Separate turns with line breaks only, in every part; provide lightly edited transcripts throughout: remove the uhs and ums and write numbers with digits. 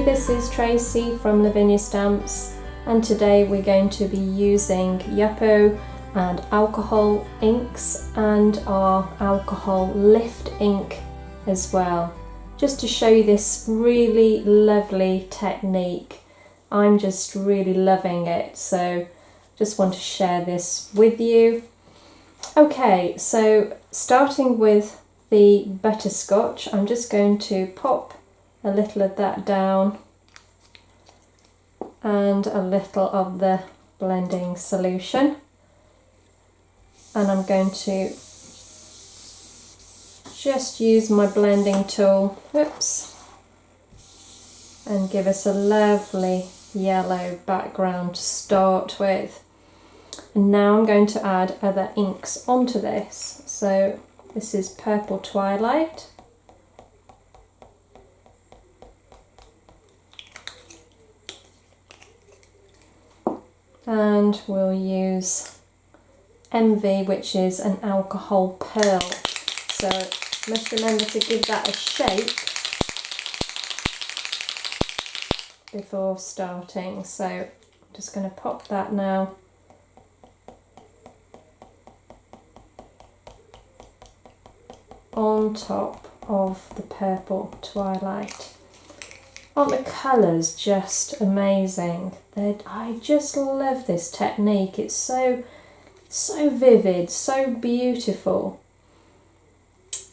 this is Tracey from Lavinia Stamps, and today we're going to be using Yupo and alcohol inks and our alcohol lift ink as well, just to show you this really lovely technique. I'm just really loving it, so just want to share this with you. Okay, so starting with the butterscotch, I'm just going to pop a little of that down and a little of the blending solution, and I'm going to just use my blending tool, and give us a lovely yellow background to start with. And now I'm going to add other inks onto this. So this is Purple Twilight, and we'll use MV, which is an alcohol pearl. So must remember to give that a shake before starting. So I'm just going to pop that now. On top of the Purple Twilight. Aren't the colours just amazing? I just love this technique. It's so vivid, so beautiful.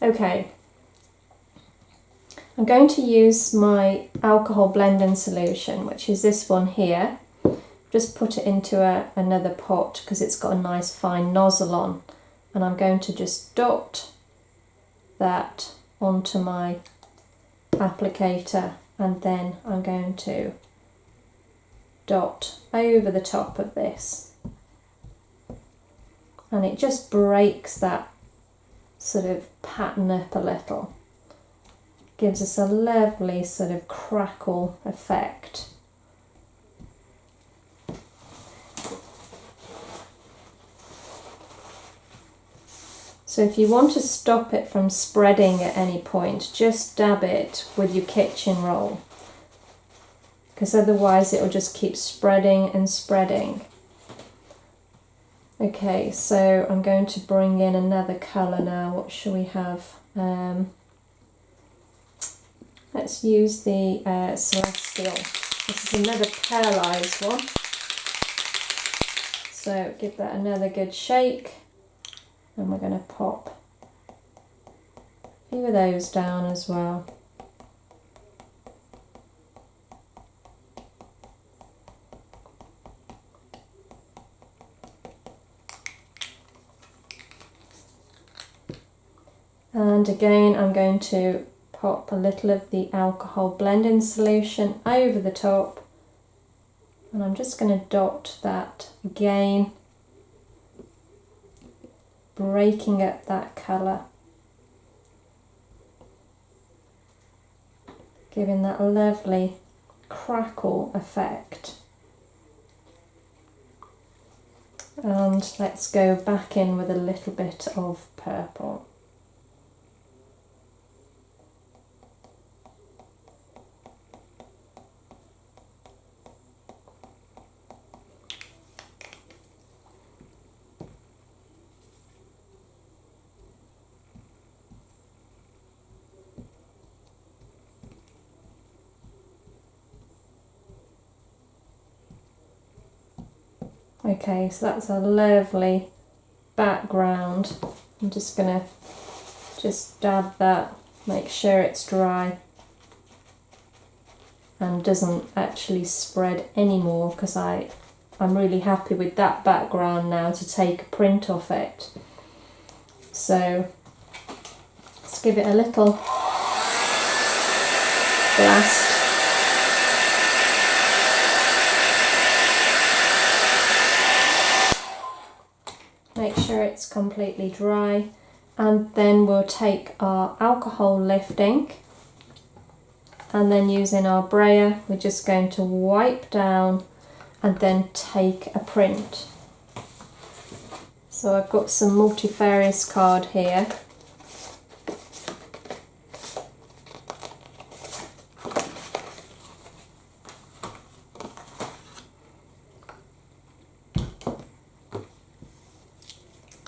Okay, I'm going to use my alcohol blending solution, which is this one here. Just put it into another pot because it's got a nice fine nozzle on, and I'm going to just dot that onto my applicator, and then I'm going to dot over the top of this, and it just breaks that sort of pattern up a little, gives us a lovely sort of crackle effect. So if you want to stop it from spreading at any point, just dab it with your kitchen roll, because otherwise it will just keep spreading and spreading. Okay, so I'm going to bring in another colour now. What shall we have? Let's use the Celestial. This is another pearlised one. So give that another good shake. And we're going to pop a few of those down as well. And again, I'm going to pop a little of the alcohol blending solution over the top. And I'm just going to dot that again, breaking up that colour, giving that lovely crackle effect. And let's go back in with a little bit of purple. Okay, so that's a lovely background. I'm just going to dab that, make sure it's dry and doesn't actually spread anymore, because I'm really happy with that background now to take a print off it. So let's give it a little blast. Make sure it's completely dry, and then we'll take our alcohol lift ink, and then using our brayer we're just going to wipe down and then take a print. So I've got some Multifarious card here.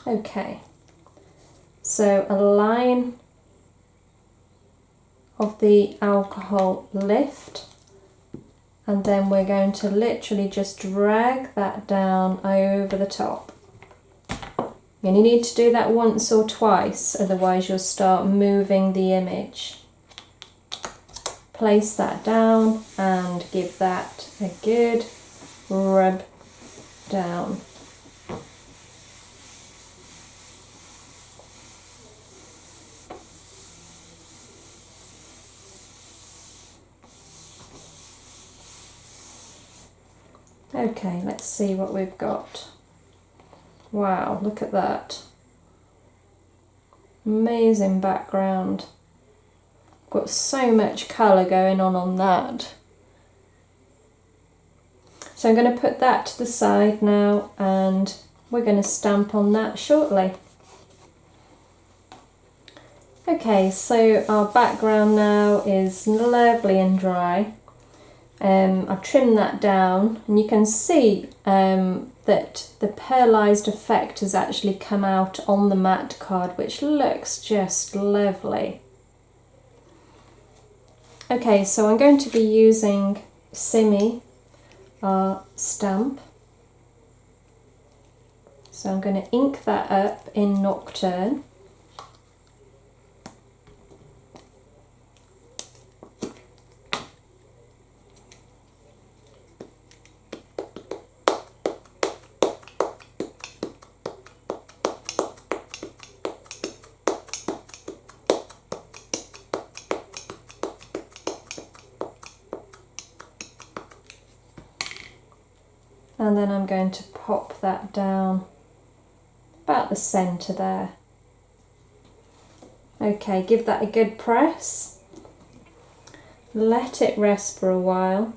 Okay, so a line of the alcohol lift, and then we're going to literally just drag that down over the top. And you need to do that once or twice, otherwise you'll start moving the image. Place that down and give that a good rub down. Okay, let's see what we've got. Wow, look at that. Amazing background. Got so much colour going on that. So I'm going to put that to the side now, and we're going to stamp on that shortly. Okay, so our background now is lovely and dry. I've trimmed that down, and you can see that the pearlised effect has actually come out on the matte card, which looks just lovely. Okay, so I'm going to be using Simmi, our stamp. So I'm going to ink that up in Nocturne. And then I'm going to pop that down about the centre there. Okay, give that a good press. Let it rest for a while.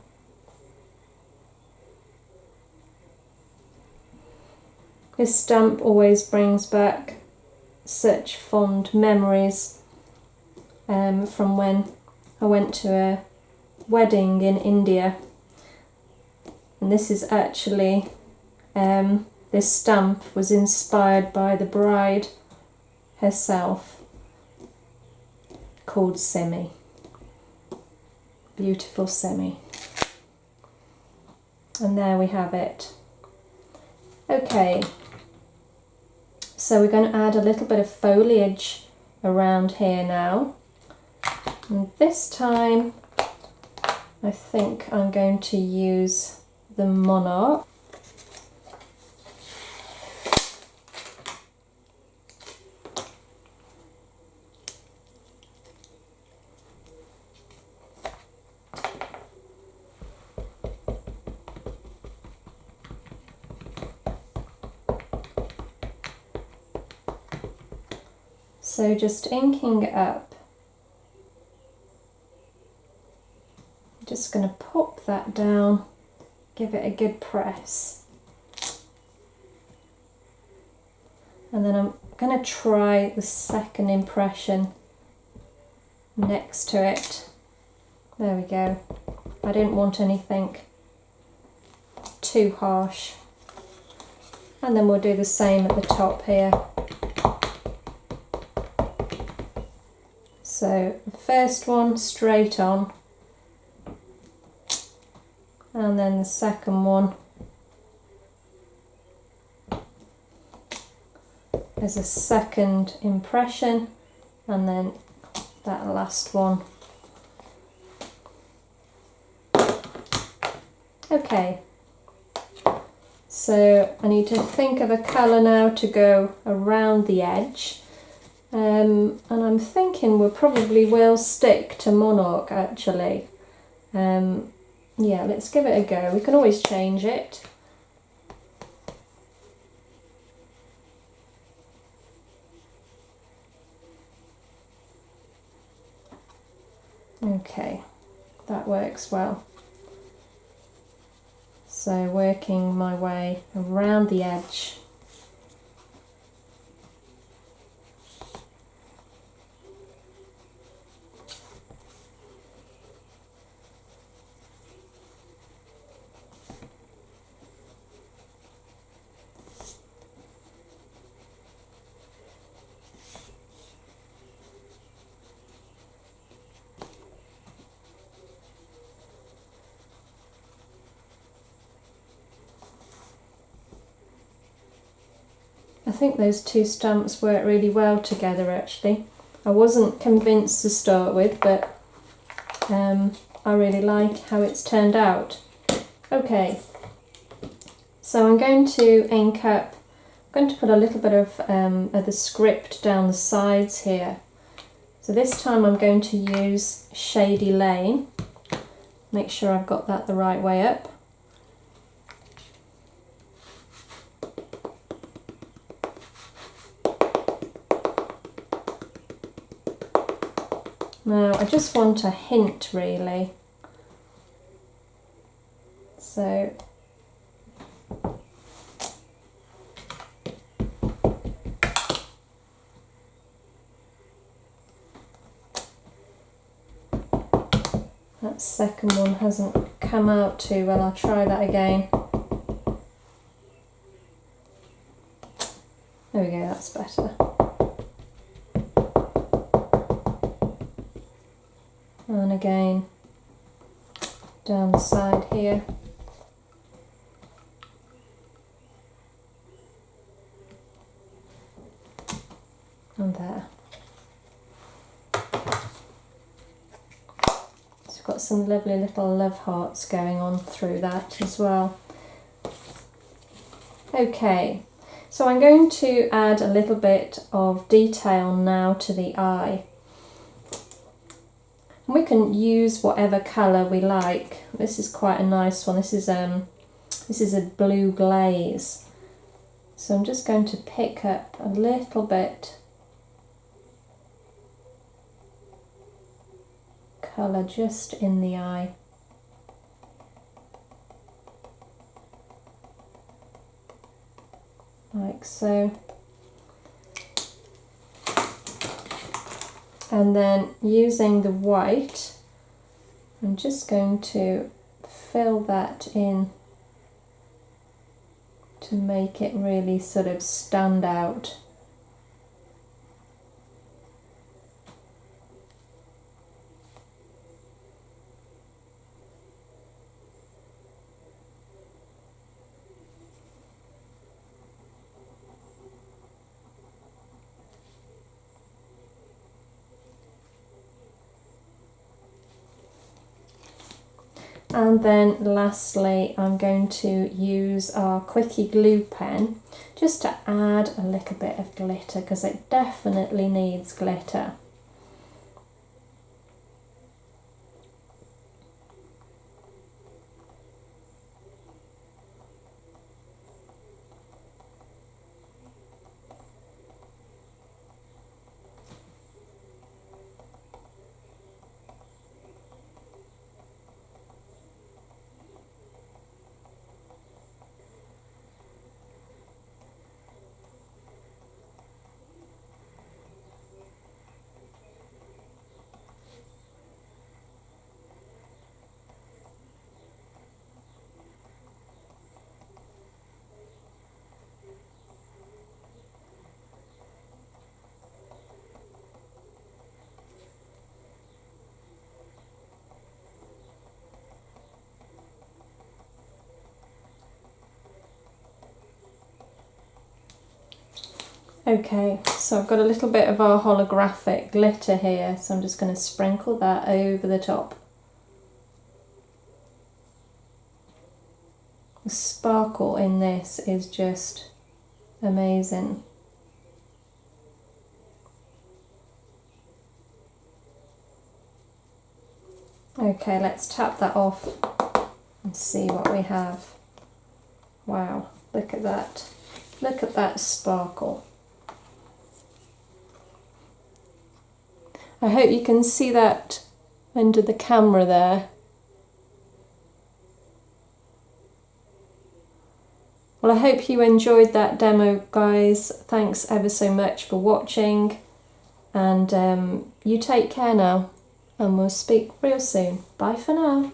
This stamp always brings back such fond memories from when I went to a wedding in India. And this is actually, this stamp was inspired by the bride herself, called Simmi. Beautiful Simmi. And there we have it. Okay, so we're going to add a little bit of foliage around here now. And this time, I think I'm going to use the monarch. So just inking it up. I'm just going to pop that down. Give it a good press. And then I'm going to try the second impression next to it. There we go. I didn't want anything too harsh. And then we'll do the same at the top here. So the first one straight on. And then the second one is a second impression, and then that last one. Okay, so I need to think of a colour now to go around the edge, and I'm thinking we probably will stick to Monarch actually. Yeah, let's give it a go. We can always change it. Okay, that works well. So working my way around the edge. I think those two stamps work really well together actually. I wasn't convinced to start with, but I really like how it's turned out. Okay, so I'm going to ink up, I'm going to put a little bit of the script down the sides here. So this time I'm going to use Shady Lane. Make sure I've got that the right way up. Now I just want a hint really. So that second one hasn't come out too well, I'll try that again. There we go, that's better. And again, down the side here. And there. So we've got some lovely little love hearts going on through that as well. Okay, so I'm going to add a little bit of detail now to the eye. We can use whatever colour we like. This is quite a nice one. This is a blue glaze. So I'm just going to pick up a little bit colour just in the eye. Like so. And then using the white, I'm just going to fill that in to make it really sort of stand out. And then lastly, I'm going to use our Quickie glue pen just to add a little bit of glitter, because it definitely needs glitter. Okay, so I've got a little bit of our holographic glitter here, so I'm just going to sprinkle that over the top. The sparkle in this is just amazing. Okay, let's tap that off and see what we have. Wow, look at that. Look at that sparkle. I hope you can see that under the camera there. Well, I hope you enjoyed that demo, guys. Thanks ever so much for watching, and you take care now, and we'll speak real soon. Bye for now.